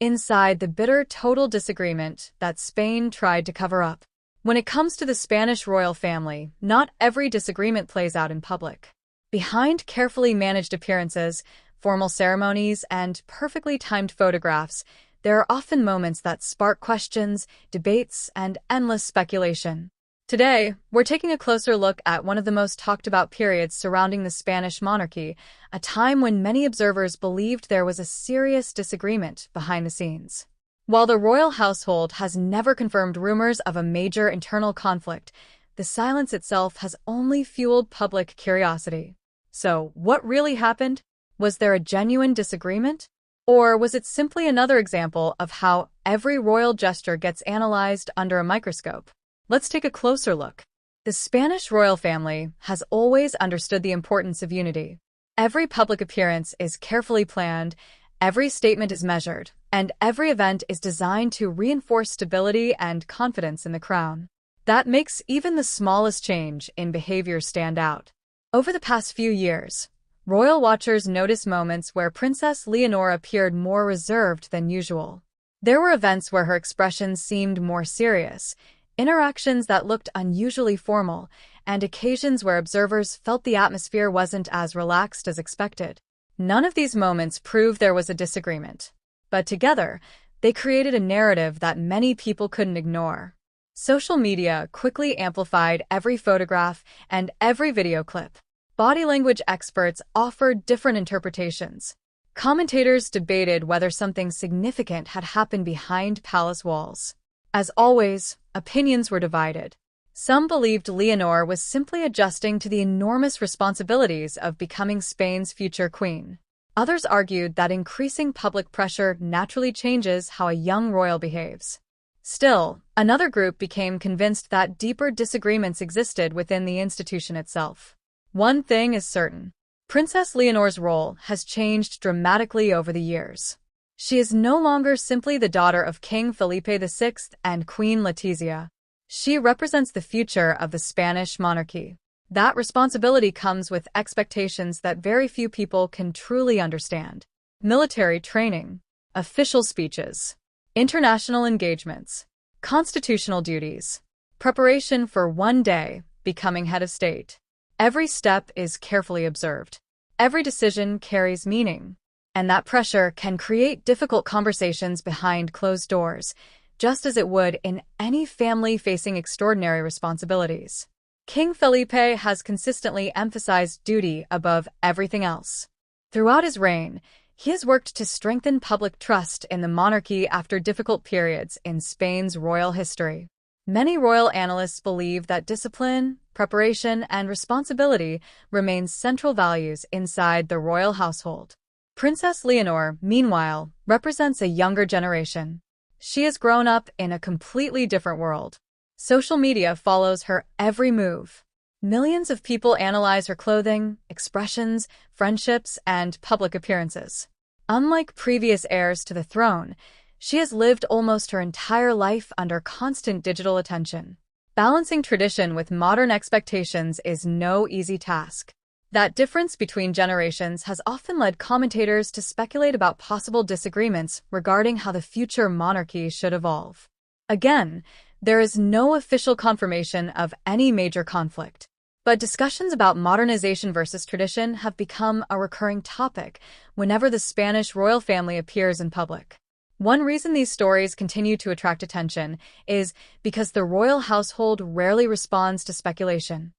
inside the bitter total disagreement that Spain tried to cover up. When it comes to the Spanish royal family, not every disagreement plays out in public. Behind carefully managed appearances, formal ceremonies, and perfectly timed photographs, there are often moments that spark questions, debates, and endless speculation. Today, we're taking a closer look at one of the most talked about periods surrounding the Spanish monarchy, a time when many observers believed there was a serious disagreement behind the scenes. While the royal household has never confirmed rumors of a major internal conflict, the silence itself has only fueled public curiosity. So, what really happened? Was there a genuine disagreement? Or was it simply another example of how every royal gesture gets analyzed under a microscope? Let's take a closer look. The Spanish royal family has always understood the importance of unity. Every public appearance is carefully planned, every statement is measured, and every event is designed to reinforce stability and confidence in the crown. That makes even the smallest change in behavior stand out. Over the past few years, royal watchers noticed moments where Princess Leonor appeared more reserved than usual. There were events where her expressions seemed more serious, interactions that looked unusually formal, and occasions where observers felt the atmosphere wasn't as relaxed as expected. None of these moments prove there was a disagreement, but together, they created a narrative that many people couldn't ignore. Social media quickly amplified every photograph and every video clip. Body language experts offered different interpretations. Commentators debated whether something significant had happened behind palace walls. As always, opinions were divided. Some believed Leonor was simply adjusting to the enormous responsibilities of becoming Spain's future queen. Others argued that increasing public pressure naturally changes how a young royal behaves. Still, another group became convinced that deeper disagreements existed within the institution itself. One thing is certain. Princess Leonor's role has changed dramatically over the years. She is no longer simply the daughter of King Felipe VI and Queen Letizia. She represents the future of the Spanish monarchy. That responsibility comes with expectations that very few people can truly understand. Military training, official speeches, international engagements, constitutional duties, preparation for one day becoming head of state. Every step is carefully observed. Every decision carries meaning. And that pressure can create difficult conversations behind closed doors, just as it would in any family facing extraordinary responsibilities. King Felipe has consistently emphasized duty above everything else. Throughout his reign, he has worked to strengthen public trust in the monarchy after difficult periods in Spain's royal history. Many royal analysts believe that discipline, preparation, and responsibility remain central values inside the royal household. Princess Leonor, meanwhile, represents a younger generation. She has grown up in a completely different world. Social media follows her every move. Millions of people analyze her clothing, expressions, friendships, and public appearances. Unlike previous heirs to the throne, she has lived almost her entire life under constant digital attention. Balancing tradition with modern expectations is no easy task. That difference between generations has often led commentators to speculate about possible disagreements regarding how the future monarchy should evolve. Again, there is no official confirmation of any major conflict, but discussions about modernization versus tradition have become a recurring topic whenever the Spanish royal family appears in public. One reason these stories continue to attract attention is because the royal household rarely responds to speculation.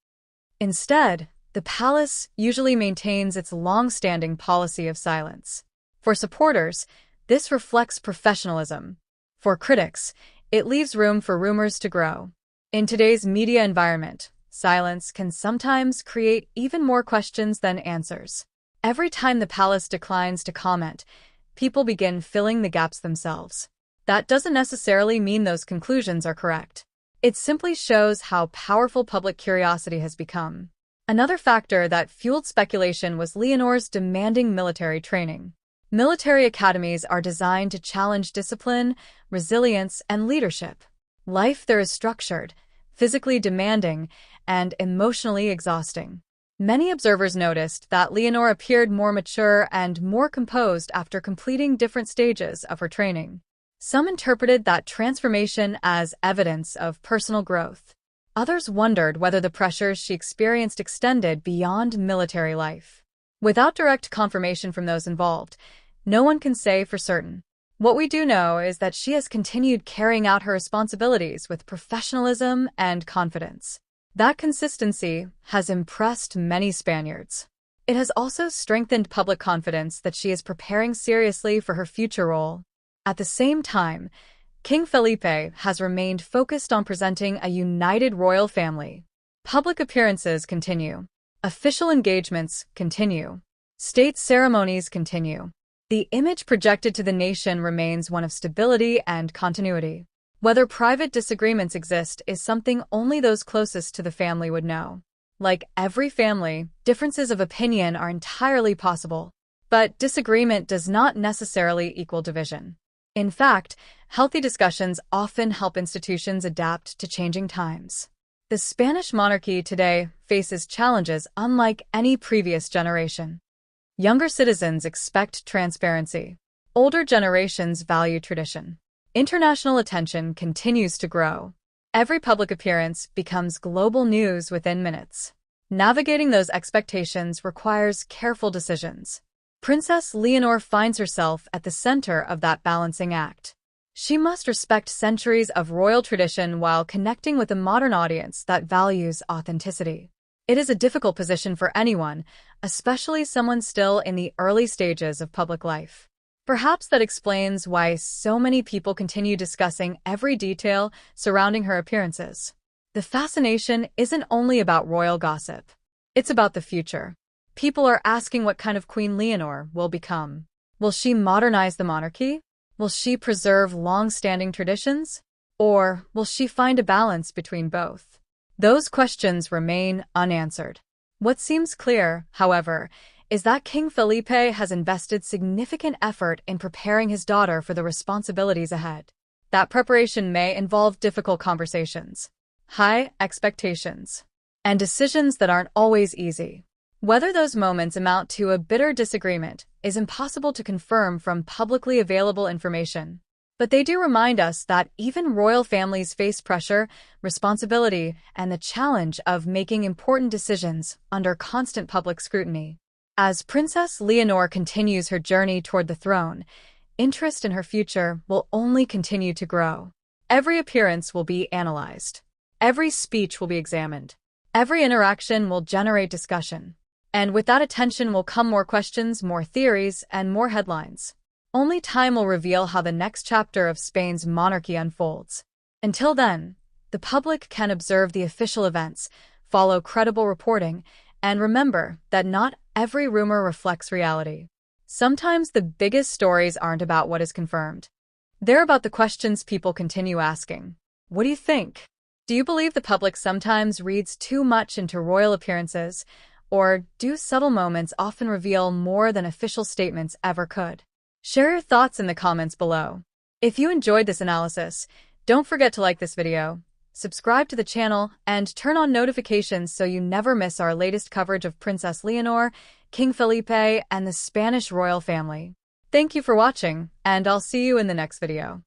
Instead, the palace usually maintains its long-standing policy of silence. For supporters, this reflects professionalism. For critics, it leaves room for rumors to grow. In today's media environment, silence can sometimes create even more questions than answers. Every time the palace declines to comment, people begin filling the gaps themselves. That doesn't necessarily mean those conclusions are correct. It simply shows how powerful public curiosity has become. Another factor that fueled speculation was Leonor's demanding military training. Military academies are designed to challenge discipline, resilience, and leadership. Life there is structured, physically demanding, and emotionally exhausting. Many observers noticed that Leonor appeared more mature and more composed after completing different stages of her training. Some interpreted that transformation as evidence of personal growth. Others wondered whether the pressures she experienced extended beyond military life. Without direct confirmation from those involved, no one can say for certain. What we do know is that she has continued carrying out her responsibilities with professionalism and confidence. That consistency has impressed many Spaniards. It has also strengthened public confidence that she is preparing seriously for her future role. At the same time, King Felipe has remained focused on presenting a united royal family. Public appearances continue. Official engagements continue. State ceremonies continue. The image projected to the nation remains one of stability and continuity. Whether private disagreements exist is something only those closest to the family would know. Like every family, differences of opinion are entirely possible. But disagreement does not necessarily equal division. In fact, healthy discussions often help institutions adapt to changing times. The Spanish monarchy today faces challenges unlike any previous generation. Younger citizens expect transparency. Older generations value tradition. International attention continues to grow. Every public appearance becomes global news within minutes. Navigating those expectations requires careful decisions. Princess Leonor finds herself at the center of that balancing act. She must respect centuries of royal tradition while connecting with a modern audience that values authenticity. It is a difficult position for anyone, especially someone still in the early stages of public life. Perhaps that explains why so many people continue discussing every detail surrounding her appearances. The fascination isn't only about royal gossip. It's about the future. People are asking what kind of Queen Leonor will become. Will she modernize the monarchy? Will she preserve long-standing traditions? Or will she find a balance between both? Those questions remain unanswered. What seems clear, however, is that King Felipe has invested significant effort in preparing his daughter for the responsibilities ahead. That preparation may involve difficult conversations, high expectations, and decisions that aren't always easy. Whether those moments amount to a bitter disagreement is impossible to confirm from publicly available information. But they do remind us that even royal families face pressure, responsibility, and the challenge of making important decisions under constant public scrutiny. As Princess Leonor continues her journey toward the throne, interest in her future will only continue to grow. Every appearance will be analyzed. Every speech will be examined. Every interaction will generate discussion. And with that attention will come more questions, more theories, and more headlines. Only time will reveal how the next chapter of Spain's monarchy unfolds. Until then, the public can observe the official events, follow credible reporting, and remember that not every rumor reflects reality. Sometimes the biggest stories aren't about what is confirmed. They're about the questions people continue asking. What do you think? Do you believe the public sometimes reads too much into royal appearances, or do subtle moments often reveal more than official statements ever could? Share your thoughts in the comments below. If you enjoyed this analysis, don't forget to like this video, subscribe to the channel, and turn on notifications so you never miss our latest coverage of Princess Leonor, King Felipe, and the Spanish royal family. Thank you for watching, and I'll see you in the next video.